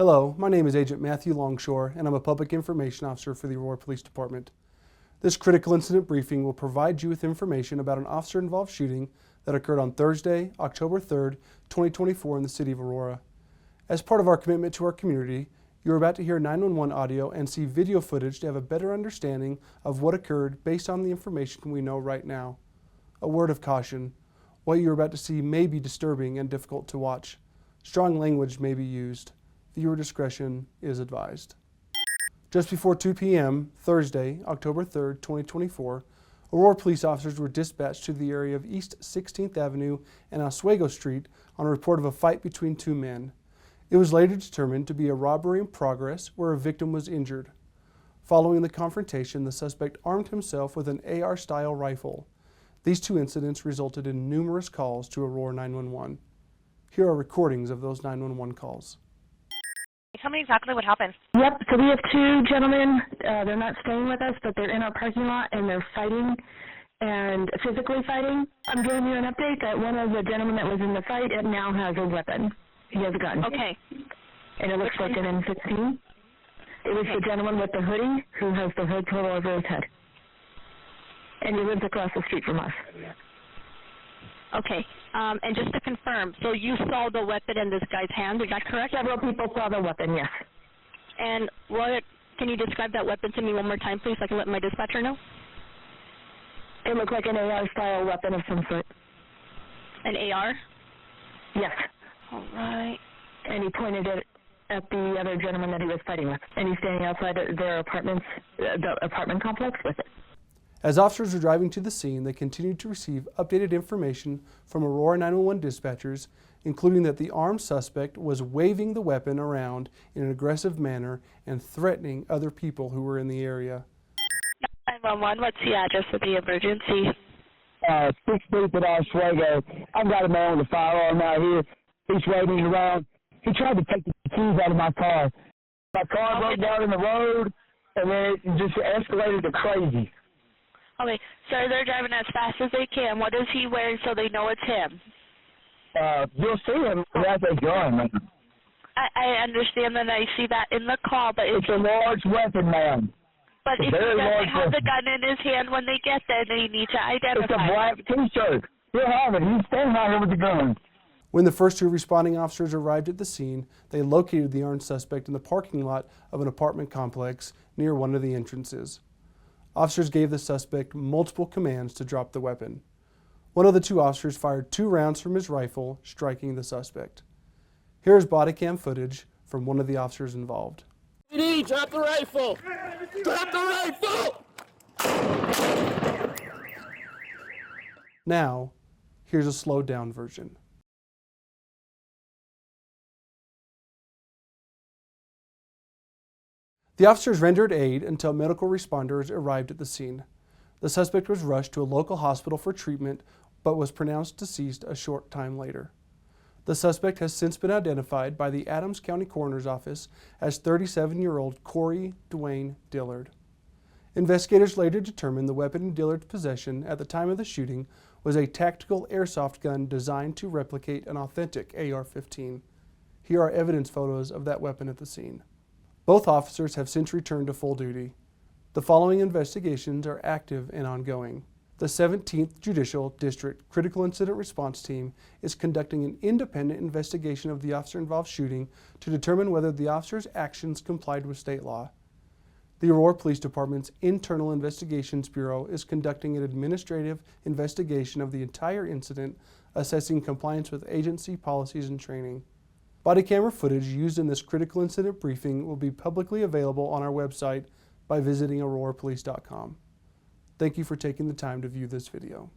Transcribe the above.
Hello, my name is Agent Matthew Longshore, and I'm a Public Information Officer for the Aurora Police Department. This critical incident briefing will provide you with information about an officer-involved shooting that occurred on Thursday, October 3rd, 2024 in the city of Aurora. As part of our commitment to our community, you're about to hear 911 audio and see video footage to have a better understanding of what occurred based on the information we know right now. A word of caution: what you're about to see may be disturbing and difficult to watch. Strong language may be used. Viewer discretion is advised. Just before 2 p.m. Thursday, October 3rd, 2024, Aurora police officers were dispatched to the area of East 16th Avenue and Oswego Street on a report of a fight between two men. It was later determined to be a robbery in progress where a victim was injured. Following the confrontation, the suspect armed himself with an AR-style rifle. These two incidents resulted in numerous calls to Aurora 911. Here are recordings of those 911 calls. Tell me exactly what happened. Yep, so we have two gentlemen. They're not staying with us, but they're in our parking lot and they're fighting and physically fighting. I'm giving you an update that one of the gentlemen that was in the fight now has a weapon. He has a gun. Okay. And it looks like an M16. It was the gentleman with the hoodie who has the hood pulled over his head. And he lives across the street from us. Okay. And just to confirm, so you saw the weapon in this guy's hand, is that correct? Several people saw the weapon, yes. And can you describe that weapon to me one more time, please, so I can let my dispatcher know? It looked like an AR-style weapon of some sort. An AR? Yes. All right. And he pointed it at the other gentleman that he was fighting with. And he's standing outside their apartments, the apartment complex with it. As officers were driving to the scene, they continued to receive updated information from Aurora 911 dispatchers, including that the armed suspect was waving the weapon around in an aggressive manner and threatening other people who were in the area. 911, what's the address of the emergency? 6th at Oswego. I've got a man with a firearm out here. He's waving around. He tried to take the keys out of my car. My car broke down in the road, and then it just escalated to crazy. Okay, so they're driving as fast as they can. What is he wearing so they know it's him? You'll see him without a gun, man. I understand that. I see that in the call, but it's a large weapon, man. But if he doesn't have the gun in his hand when they get there, they need to identify. It's a black T-shirt. He'll have it. He's standing out here with the gun. When the first two responding officers arrived at the scene, they located the armed suspect in the parking lot of an apartment complex near one of the entrances. Officers gave the suspect multiple commands to drop the weapon. One of the two officers fired 2 rounds from his rifle, striking the suspect. Here is body cam footage from one of the officers involved. PD, drop the rifle! Drop the rifle! Now, here's a slowed down version. The officers rendered aid until medical responders arrived at the scene. The suspect was rushed to a local hospital for treatment, but was pronounced deceased a short time later. The suspect has since been identified by the Adams County Coroner's Office as 37-year-old Corey Dwayne Dillard. Investigators later determined the weapon in Dillard's possession at the time of the shooting was a tactical airsoft gun designed to replicate an authentic AR-15. Here are evidence photos of that weapon at the scene. Both officers have since returned to full duty. The following investigations are active and ongoing. The 17th Judicial District Critical Incident Response Team is conducting an independent investigation of the officer-involved shooting to determine whether the officer's actions complied with state law. The Aurora Police Department's Internal Investigations Bureau is conducting an administrative investigation of the entire incident, assessing compliance with agency policies and training. Body camera footage used in this critical incident briefing will be publicly available on our website by visiting aurorapolice.com. Thank you for taking the time to view this video.